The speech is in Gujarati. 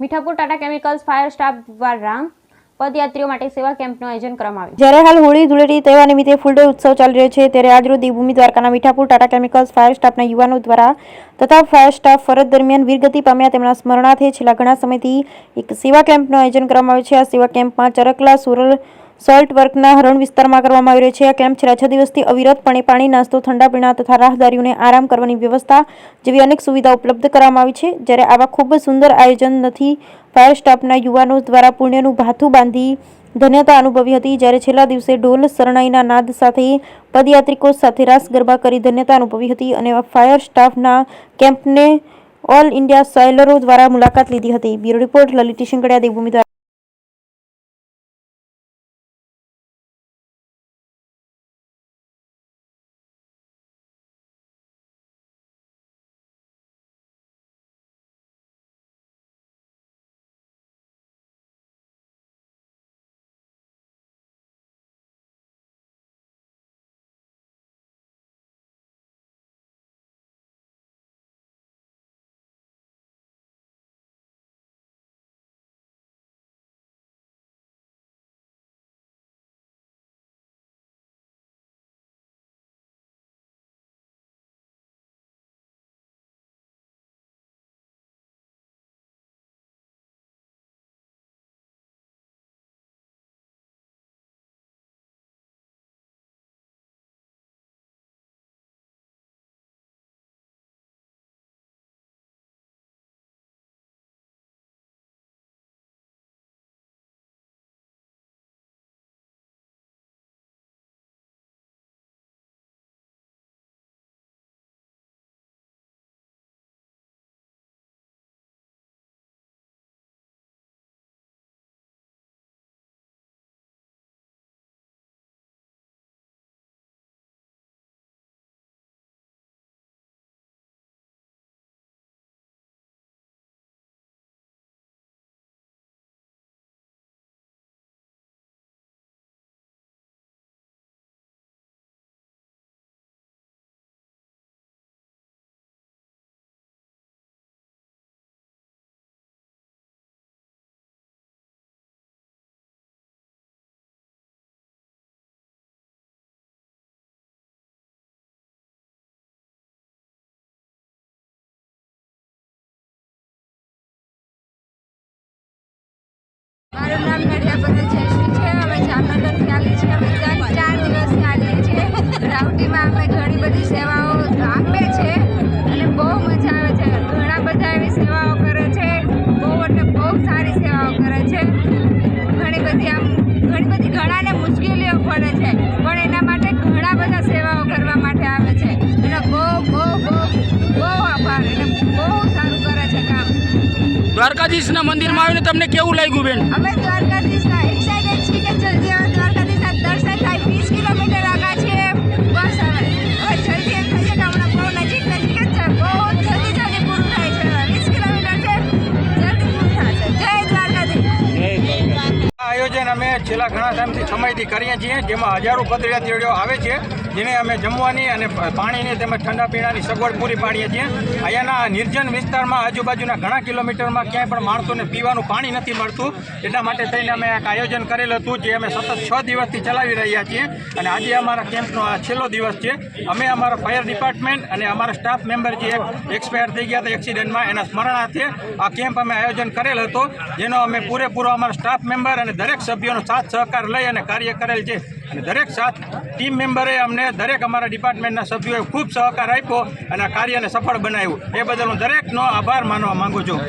Mithapur Tata chemicals fire staff દ્વારા પદયાત્રીઓ માટે સેવા કેમ્પનું આયોજન કરવામાં આવ્યું। જ્યારે હાલ હોળી ધૂળેટી તહેવાર નિમિત્તે ફૂલ ડે ઉત્સવ ચાલી રહ્યો છે, ત્યારે આજરોજ દેવભૂમિ દ્વારકાના મીઠાપુર ટાટા કેમિકલ્સ ફાયર સ્ટાફના યુવાનો દ્વારા તથા ફાયર સ્ટાફ ફરજ દરમિયાન વીરગતિ પામ્યા તેમના સ્મરણાર્થે છેલ્લા ઘણા સમયથી એક સેવા કેમ્પનું આયોજન કરવામાં આવ્યું છે। આ સેવા કેમ્પમાં ચરકલા સુરલ સોલ્ટ વર્કના હરણ વિસ્તારમાં કરવામાં આવી રહ્યો છે। આ કેમ્પ છેલ્લા 6 દિવસથી અવિરતપણે પાણી, નાસ્તો, ઠંડા પીણા તથા રાહદારીઓને આરામ કરવાની વ્યવસ્થા જેવી અનેક સુવિધાઓ ઉપલબ્ધ કરવામાં આવી છે। જ્યારે આવા ખૂબ સુંદર આયોજનથી ફાયર સ્ટાફના યુવાનો દ્વારા પુણ્યનું ભાથું બાંધી ધન્યતા અનુભવી હતી। જ્યારે છેલ્લા દિવસે ઢોલ શરણાઈના નાદ સાથે પદયાત્રિકો સાથે રાસ ગરબા કરી ધન્યતા અનુભવી હતી અને ફાયર સ્ટાફના કેમ્પને ઓલ ઇન્ડિયા સોઇલરો દ્વારા મુલાકાત લીધી હતી। Bureau report Lalit Shankadia, Devbhumi Dwarka. મારું નામ નડિયા બદલ જયશ્રી છે। અમે જામનગરથી આવીએ છીએ। અમે 4 દિવસથી આવીએ છીએ। રાઉટીમાં અમે ઘણી બધી સેવાઓ આપીએ છીએ અને બહુ મજા આવે છે। ઘણા બધા એવી સેવાઓ કરે છે, બહુ એટલે બહુ સારી સેવાઓ કરે છે। ઘણાને મુશ્કેલીઓ પડે છે, પણ એના માટે ઘણા બધા સેવાઓ કરવા માટે આવે છે। એનો બહુ આભાર, એને બહુ સારું કરે છે કામ। દ્વારકાધીશના મંદિરમાં આવીને તમને કેવું લાગ્યું બેન? અમે દ્વારકાધીશના એક્સાઇટેડ છીએ કે જલ્દી હવે દ્વારકાધીશના દર્શન થાય। 20 કિલોમીટર આગળ છે, બસ હવે જલ્દી એમ થઈએ કે હમણાં બહુ નજીક જ છે, બહુ જલ્દી પૂરું થાય છે। 20 કિલોમીટર છે, જલ્દી પૂરું થશે। જય દ્વારકાધીશ। આયોજન અમે છેલ્લા ઘણા સમયથી કરીએ છીએ, જેમાં હજારો પદયાત્રીઓ આવે છે, જેને અમે જમવાની અને પાણીની તેમજ ઠંડા પીણાની સગવડ પૂરી પાડીએ છીએ। અહીંયાના નિર્જન વિસ્તારમાં આજુબાજુના ઘણા કિલોમીટરમાં ક્યાંય પણ માણસોને પીવાનું પાણી નથી મળતું, એટલા માટે થઈને અમે એક આયોજન કરેલું હતું, જે અમે સતત 6 દિવસથી ચલાવી રહ્યા છીએ અને આજે અમારા કેમ્પનો આ છેલ્લો દિવસ છે। અમે અમારા ફાયર ડિપાર્ટમેન્ટ અને અમારા સ્ટાફ મેમ્બર જે એક્સપાયર થઈ ગયા હતા એક્સિડન્ટમાં, એના સ્મરણાર્થે આ કેમ્પ અમે આયોજન કરેલ હતો, જેનો અમે પૂરેપૂરો અમારા સ્ટાફ મેમ્બર અને દરેક સભ્યોનો સાથ સહકાર લઈ અને કાર્ય કરેલ છે અને દરેક ટીમ મેમ્બરે અમને દરેક અમારા ડિપાર્ટમેન્ટના સભ્યોએ ખૂબ સહકાર આપ્યો અને આ કાર્યને સફળ બનાવ્યું। એ બદલ હું દરેકનો આભાર માનવા માંગુ છું।